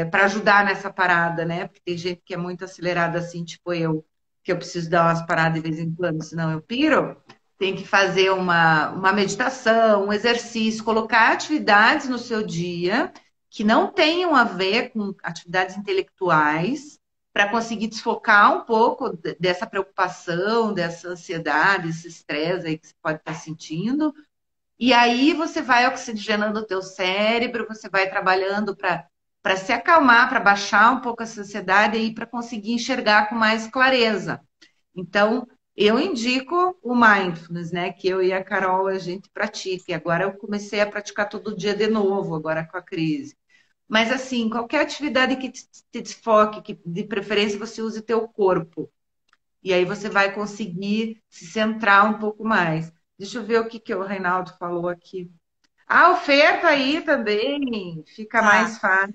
para ajudar nessa parada, né? Porque tem gente que é muito acelerada assim, tipo eu, que eu preciso dar umas paradas de vez em quando, senão eu piro. Tem que fazer uma meditação, um exercício, colocar atividades no seu dia que não tenham a ver com atividades intelectuais, para conseguir desfocar um pouco dessa preocupação, dessa ansiedade, esse estresse aí que você pode estar sentindo, e aí você vai oxigenando o teu cérebro, você vai trabalhando para se acalmar, para baixar um pouco essa ansiedade e para conseguir enxergar com mais clareza. Então, eu indico o mindfulness, né? Que eu e a Carol a gente pratica. E agora eu comecei a praticar todo dia de novo, agora com a crise. Mas assim, qualquer atividade que te desfoque, que de preferência você use teu corpo. E aí você vai conseguir se centrar um pouco mais. Deixa eu ver o que, que o Reinaldo falou aqui. A oferta aí também fica Tá. mais fácil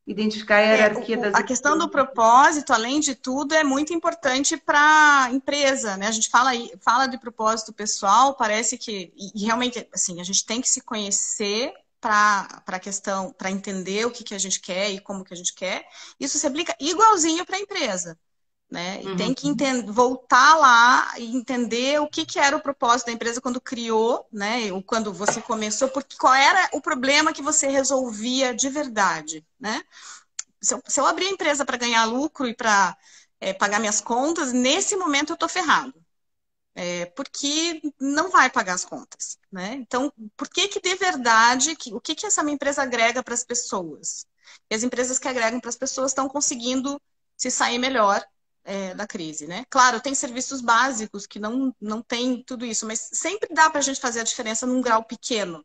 identificar a hierarquia das A questão do empresas. propósito, além de tudo, é muito importante para a empresa, né? A gente fala de propósito pessoal, parece que, e realmente, assim, a gente tem que se conhecer para a questão, para entender o que, que a gente quer e como que a gente quer. Isso se aplica igualzinho para a empresa. Né? E tem que Uhum. voltar lá e entender o que, que era o propósito da empresa quando criou, né? Ou quando você começou, porque qual era o problema que você resolvia de verdade, né? Se eu abrir a empresa para ganhar lucro e para pagar minhas contas, nesse momento eu estou ferrado. Porque não vai pagar as contas, né? Então, por que que de verdade, o que que essa minha empresa agrega para as pessoas? E as empresas que agregam para as pessoas estão conseguindo se sair melhor da crise, né? Claro, tem serviços básicos que não tem tudo isso, mas sempre dá para a gente fazer a diferença num grau pequeno.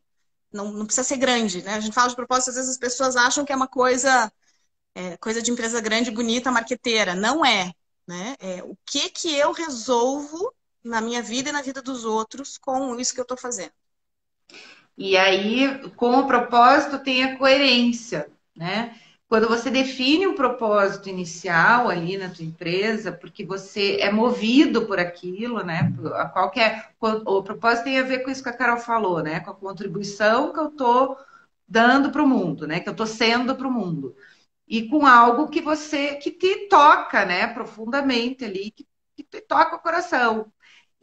Não precisa ser grande, né? A gente fala de propósito, às vezes as pessoas acham que é uma coisa de empresa grande, bonita, marqueteira. Não é, né? O que que eu resolvo na minha vida e na vida dos outros com isso que eu estou fazendo. E aí, com o propósito, tem a coerência, né? Quando você define um propósito inicial ali na tua empresa, porque você é movido por aquilo, né? A qualquer, o propósito tem a ver com isso que a Carol falou, né? Com a contribuição que eu estou dando para o mundo, né? Que eu estou sendo para o mundo. E com algo que você que te toca, né? Profundamente ali, que te toca o coração.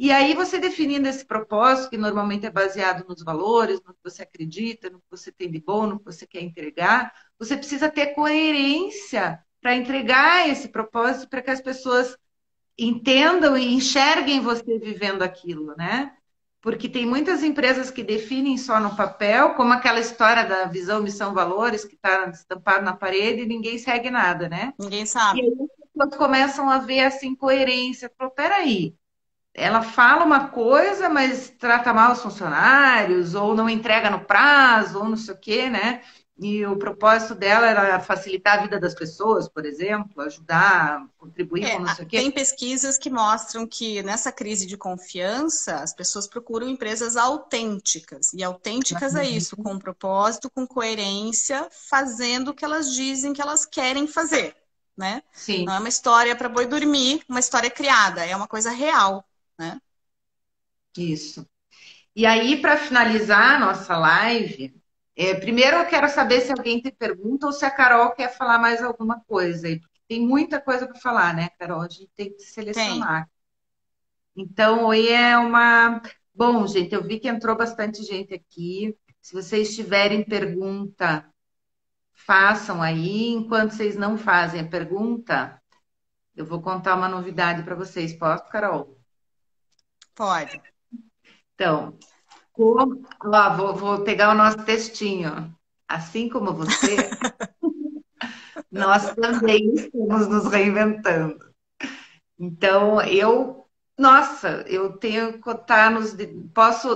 E aí você definindo esse propósito, que normalmente é baseado nos valores, no que você acredita, no que você tem de bom, no que você quer entregar, você precisa ter coerência para entregar esse propósito para que as pessoas entendam e enxerguem você vivendo aquilo, né? Porque tem muitas empresas que definem só no papel, como aquela história da visão, missão, valores, que está estampado na parede e ninguém segue nada, né? Ninguém E sabe. aí as pessoas começam a ver essa incoerência. Pô, peraí, ela fala uma coisa, mas trata mal os funcionários, ou não entrega no prazo, ou não sei o quê, né? E o propósito dela era facilitar a vida das pessoas, por exemplo, ajudar, contribuir com não sei o Tem quê. pesquisas que mostram que nessa crise de confiança, as pessoas procuram empresas autênticas. E autênticas é isso, com propósito, com coerência, fazendo o que elas dizem que elas querem fazer, né? Sim, Não é uma história para boi dormir, uma história criada, é uma coisa real, né? isso. E aí, para finalizar a nossa live, primeiro eu quero saber se alguém tem pergunta ou se a Carol quer falar mais alguma coisa aí, porque tem muita coisa para falar, né, Carol? A gente tem que Tem. selecionar. Então, hoje é uma. Bom, gente, eu vi que entrou bastante gente aqui. Se vocês tiverem pergunta, façam aí. Enquanto vocês não fazem a pergunta, eu vou contar uma novidade para vocês. Posso, Carol? Pode. Então, ó, vou pegar o nosso textinho. Assim como você, nós também estamos nos reinventando. Então, nossa, eu tenho que contar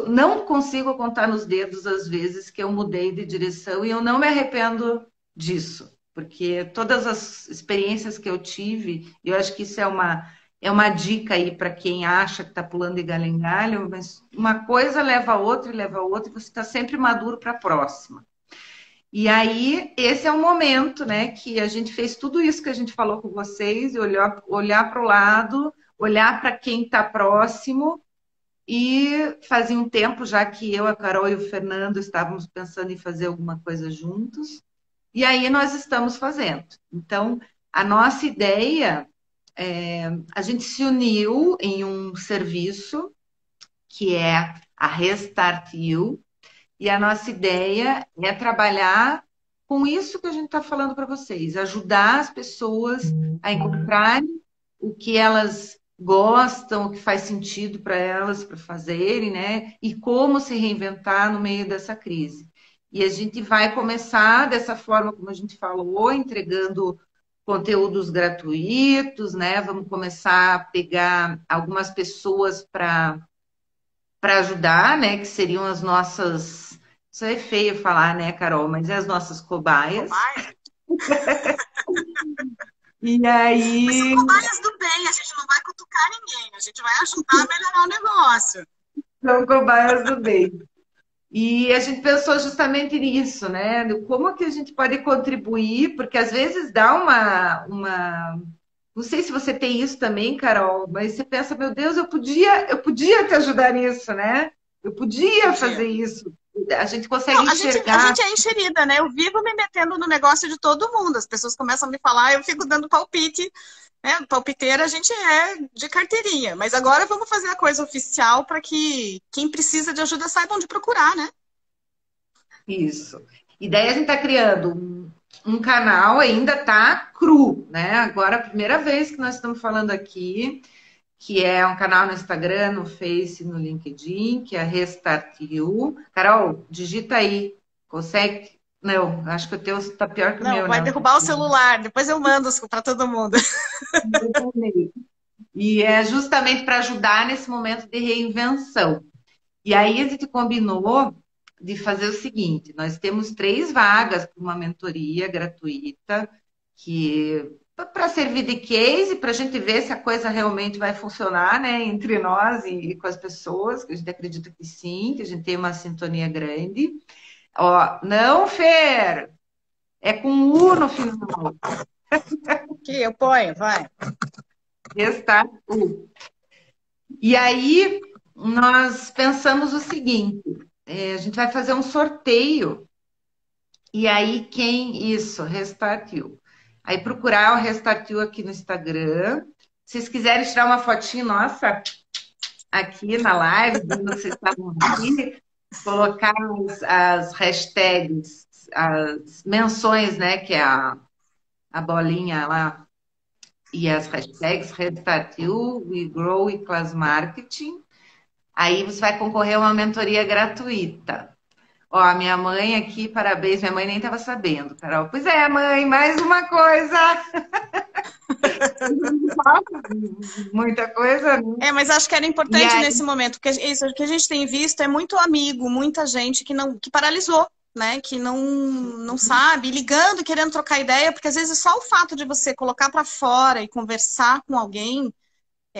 não consigo contar nos dedos as vezes que eu mudei de direção e eu não me arrependo disso, porque todas as experiências que eu tive, eu acho que isso é uma dica aí para quem acha que está pulando de galho em galho, mas uma coisa leva a outra, e você está sempre maduro para a próxima. E aí, esse é o momento, né, que a gente fez tudo isso que a gente falou com vocês, e olhar para o lado, olhar para quem está próximo, e fazia um tempo já que eu, a Carol e o Fernando estávamos pensando em fazer alguma coisa juntos, e aí nós estamos fazendo. Então, a nossa ideia, a gente se uniu em um serviço que é a Restart You, e a nossa ideia é trabalhar com isso que a gente está falando para vocês, ajudar as pessoas a encontrarem o que elas gostam, o que faz sentido para elas para fazerem, né? E como se reinventar no meio dessa crise. E a gente vai começar dessa forma, como a gente falou, entregando conteúdos gratuitos, né? Vamos começar a pegar algumas pessoas para ajudar, né? Que seriam as nossas. Isso é feio falar, né, Carol? Mas é as nossas cobaias. Cobaia? E Mas são aí, cobaias do bem, a gente não vai cutucar ninguém, a gente vai ajudar a melhorar o negócio. são cobaias do bem. E a gente pensou justamente nisso, né? Como que a gente pode contribuir, porque às vezes dá uma. Não sei se você tem isso também, Carol, mas você pensa, meu Deus, eu podia te ajudar nisso, né? Eu podia Podia. fazer isso. A gente Não, consegue a enxergar gente é enxerida, né? Eu vivo me metendo no negócio de todo mundo. As pessoas começam a me falar, eu fico dando palpite, né? Palpiteira a gente é de carteirinha. Mas agora vamos fazer a coisa oficial para que quem precisa de ajuda saiba onde procurar, né? isso. E daí a gente está criando um canal, ainda está cru, né? Agora, a primeira vez que nós estamos falando aqui, que é um canal no Instagram, no Face, no LinkedIn, que é Restart You. Carol, digita aí. Consegue? Não, acho que o teu está pior que o Não, meu, vai né? derrubar o celular. Depois eu mando para todo mundo. E é justamente para ajudar nesse momento de reinvenção. E aí a gente combinou de fazer o seguinte: nós temos 3 vagas para uma mentoria gratuita, que para servir de case, para a gente ver se a coisa realmente vai funcionar, né, entre nós e com as pessoas, que a gente acredita que sim, que a gente tem uma sintonia grande. Ó, não, Fer, é com U no final. Que eu ponho, vai. Restart U. E aí, nós pensamos o seguinte, a gente vai fazer um sorteio, e aí isso, Restart You. Aí procurar o Restart You aqui no Instagram. Se vocês quiserem tirar uma fotinho nossa aqui na live, vendo que vocês estavam aqui, colocar as hashtags, as menções, né, que é a bolinha lá, e as hashtags Restart You, We Grow e Class Marketing. Aí você vai concorrer a uma mentoria gratuita. Ó, a minha mãe aqui, parabéns. Minha mãe nem estava sabendo, Carol. Pois é, mãe, mais uma coisa. Muita coisa, né? Mas acho que era importante nesse momento, porque isso que a gente tem visto é muito amigo, muita gente que paralisou, né? Que não sabe, ligando, querendo trocar ideia, porque às vezes só o fato de você colocar para fora e conversar com alguém,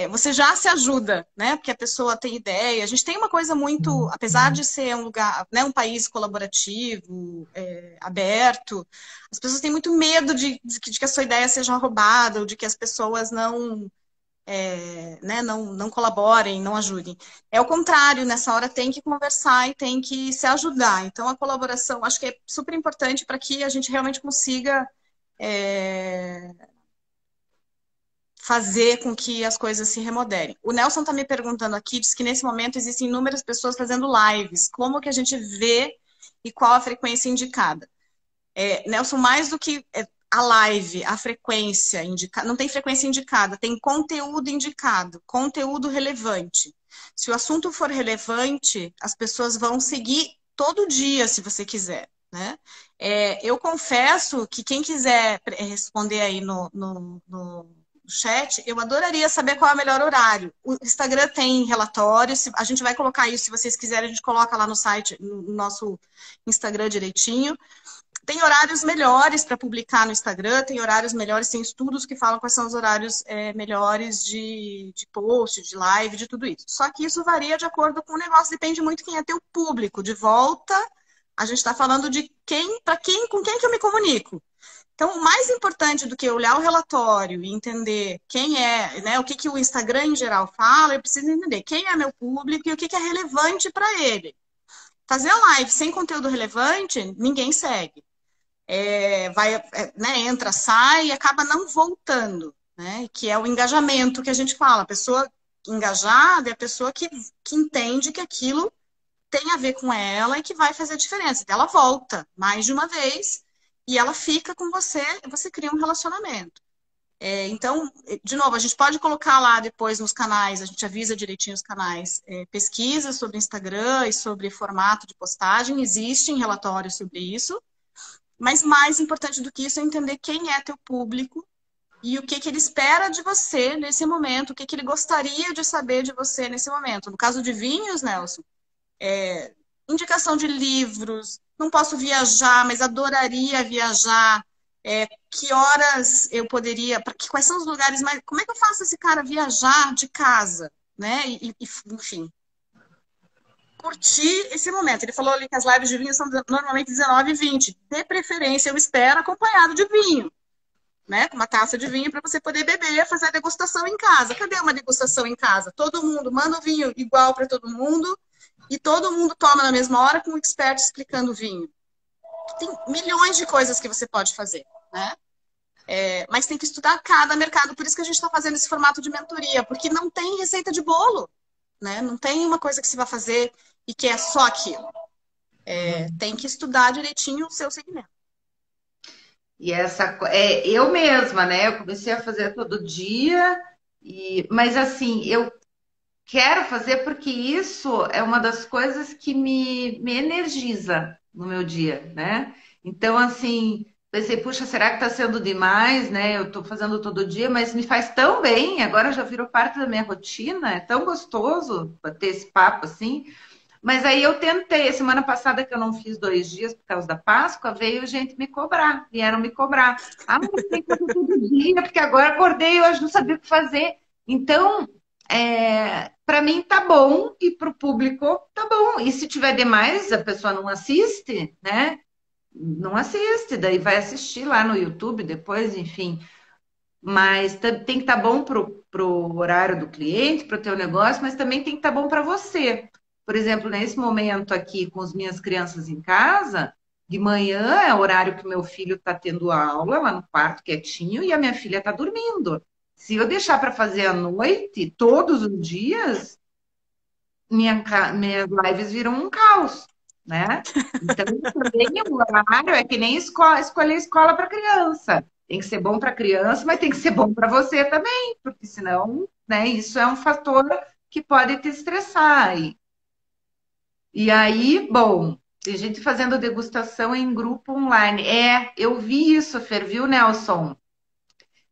você já se ajuda, né? Porque a pessoa tem ideia. A gente tem uma coisa muito, apesar de ser um lugar, né, um país colaborativo, aberto, as pessoas têm muito medo de que a sua ideia seja roubada, ou de que as pessoas né, não colaborem, não ajudem. É o contrário, nessa hora tem que conversar e tem que se ajudar. Então, a colaboração, acho que é super importante para que a gente realmente consiga fazer com que as coisas se remodelem. O Nelson está me perguntando aqui, diz que nesse momento existem inúmeras pessoas fazendo lives. Como que a gente vê e qual a frequência indicada? Nelson, mais do que a live, a frequência indicada, não tem frequência indicada, tem conteúdo indicado, conteúdo relevante. Se o assunto for relevante, as pessoas vão seguir todo dia, se você quiser, né? Eu confesso que quem quiser responder aí no chat, eu adoraria saber qual é o melhor horário. O Instagram tem relatórios, a gente vai colocar isso, se vocês quiserem, a gente coloca lá no site, no nosso Instagram direitinho. Tem horários melhores para publicar no Instagram, tem horários melhores, tem estudos que falam quais são os horários melhores de post, de live, de tudo isso. Só que isso varia de acordo com o negócio, depende muito quem é teu público. De volta, a gente está falando de com quem que eu me comunico. Então, o mais importante do que olhar o relatório e entender quem é, né, o que o Instagram em geral fala, eu preciso entender quem é meu público e o que é relevante para ele. Fazer a live sem conteúdo relevante, ninguém segue. Né, entra, sai e acaba não voltando, né? Que é o engajamento que a gente fala. A pessoa engajada é a pessoa que entende que aquilo tem a ver com ela e que vai fazer a diferença. Ela volta mais de uma vez e ela fica com você e você cria um relacionamento. Então, de novo, a gente pode colocar lá depois nos canais, a gente avisa direitinho os canais, pesquisas sobre Instagram e sobre formato de postagem, existem relatórios sobre isso. Mas mais importante do que isso é entender quem é teu público e o que ele espera de você nesse momento, o que ele gostaria de saber de você nesse momento. No caso de vinhos, Nelson, indicação de livros, não posso viajar, mas adoraria viajar. Que horas eu poderia... Quais são os lugares mais... Como é que eu faço esse cara viajar de casa? Né? Enfim... curtir esse momento. Ele falou ali que as lives de vinho são normalmente 19 e 20. De preferência, eu espero acompanhado de vinho. Né? Com uma taça de vinho para você poder beber, fazer a degustação em casa. Cadê uma degustação em casa? Todo mundo manda o vinho igual para todo mundo e todo mundo toma na mesma hora com um expert explicando o vinho. Tem milhões de coisas que você pode fazer, né? Mas tem que estudar cada mercado. Por isso que a gente está fazendo esse formato de mentoria, porque não tem receita de bolo. Né? Não tem uma coisa que você vai fazer e que é só aquilo. Tem que estudar direitinho o seu segmento. E eu mesma, né? Eu comecei a fazer todo dia, mas assim, eu quero fazer porque isso é uma das coisas que me energiza no meu dia, né? Então, assim, pensei, puxa, será que está sendo demais, né? Eu estou fazendo todo dia, mas me faz tão bem, agora já virou parte da minha rotina, é tão gostoso bater esse papo assim. Mas aí eu tentei, semana passada que eu não fiz 2 dias por causa da Páscoa, veio gente me cobrar, vieram me cobrar. Ah, mas tem que fazer todo dia, porque agora acordei e hoje não sabia o que fazer. Então, para mim tá bom e para o público tá bom. E se tiver demais, a pessoa não assiste, né? Não assiste, daí vai assistir lá no YouTube depois, enfim. Mas tem que estar bom para o horário do cliente, para o teu negócio, mas também tem que estar bom para você. Por exemplo, nesse momento aqui com as minhas crianças em casa, de manhã é o horário que meu filho está tendo aula lá no quarto, quietinho, e a minha filha está dormindo. Se eu deixar para fazer à noite, todos os dias, minhas lives viram um caos, né? Então, também o horário é que nem escolher escola para criança. Tem que ser bom para criança, mas tem que ser bom para você também, porque senão, né, isso é um fator que pode te estressar. E aí, bom, tem gente fazendo degustação em grupo online. Eu vi isso, Fer, viu, Nelson?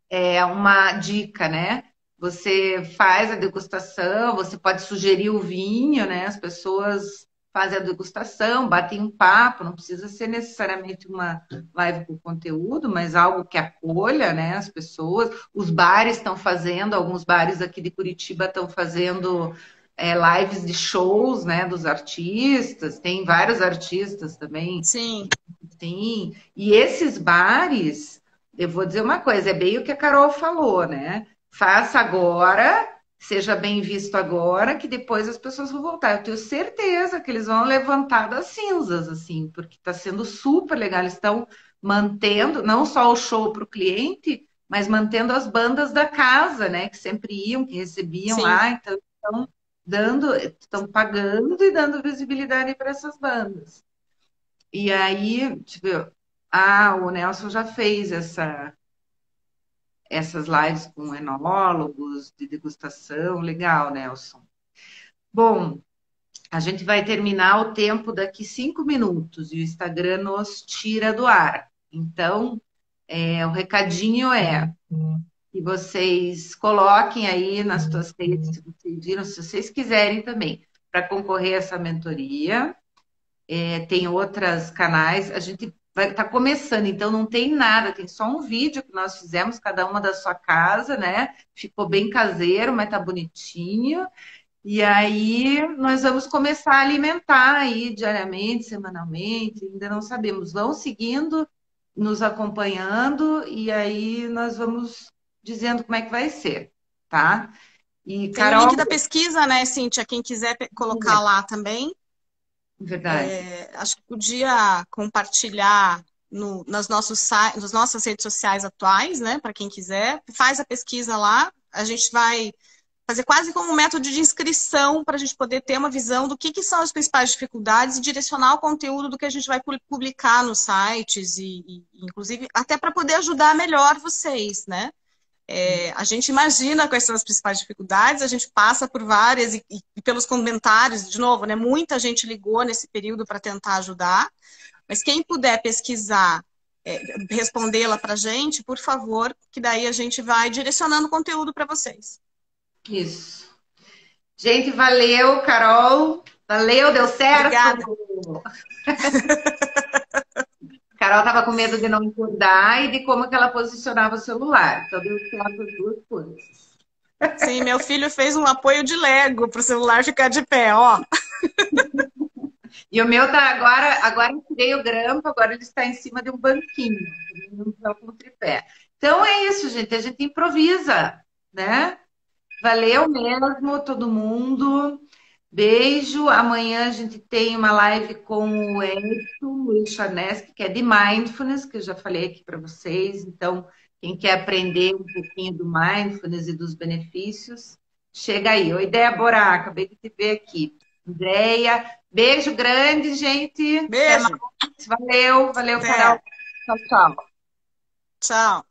É uma dica, né? Você faz a degustação, você pode sugerir o vinho, né? As pessoas fazem a degustação, batem um papo, não precisa ser necessariamente uma live com conteúdo, mas algo que acolha, né, as pessoas. Os bares estão fazendo, alguns bares aqui de Curitiba estão fazendo lives de shows, né, dos artistas, tem vários artistas também, Sim. sim. E esses bares, eu vou dizer uma coisa, é bem o que a Carol falou, né? Faça agora, seja bem visto agora, que depois as pessoas vão voltar. Eu tenho certeza que eles vão levantar das cinzas, assim, porque está sendo super legal. Eles estão mantendo não só o show para o cliente, mas mantendo as bandas da casa, né? Que sempre iam, que recebiam Sim. lá, então estão pagando e dando visibilidade para essas bandas. E aí, tipo, o Nelson já fez essas lives com enólogos de degustação. Legal, Nelson. Bom, a gente vai terminar o tempo daqui 5 minutos e o Instagram nos tira do ar. Então, o recadinho é que vocês coloquem aí nas suas redes, se vocês viram, se vocês quiserem também, para concorrer a essa mentoria. Tem outros canais, a gente vai estar começando, então não tem nada, tem só um vídeo que nós fizemos, cada uma da sua casa, né? Ficou bem caseiro, mas tá bonitinho. E aí nós vamos começar a alimentar aí diariamente, semanalmente, ainda não sabemos. Vão seguindo, nos acompanhando, e aí nós vamos dizendo como é que vai ser, tá? E Tem o link Carol, da pesquisa, né, Cíntia? Quem quiser colocar lá também. verdade. Acho que podia compartilhar nas nossas redes sociais atuais, né? Para quem quiser. Faz a pesquisa lá. A gente vai fazer quase como um método de inscrição para a gente poder ter uma visão do que são as principais dificuldades e direcionar o conteúdo do que a gente vai publicar nos sites inclusive, até para poder ajudar melhor vocês, né? A gente imagina quais são as principais dificuldades, a gente passa por várias e pelos comentários, de novo, né? Muita gente ligou nesse período para tentar ajudar, mas quem puder pesquisar, respondê-la para a gente, por favor, que daí a gente vai direcionando o conteúdo para vocês. Isso. Gente, valeu, Carol. Valeu, deu certo. Obrigada. Carol estava com medo de não acordar e de como que ela posicionava o celular. Então deu certo as duas coisas. Sim, meu filho fez um apoio de Lego para o celular ficar de pé, ó. E o meu tá agora eu tirei o grampo, agora ele está em cima de um banquinho, não está com tripé. Então é isso, gente, a gente improvisa, né? Valeu mesmo, todo mundo. Beijo. Amanhã a gente tem uma live com o Edson Luiz Charneski, que é de Mindfulness, que eu já falei aqui para vocês. Então, quem quer aprender um pouquinho do Mindfulness e dos benefícios, chega aí. Oi, Débora, acabei de te ver aqui. Andréia, beijo grande, gente. Até Beijo. mais. Valeu, Até. Carol. Tchau, tchau. Tchau.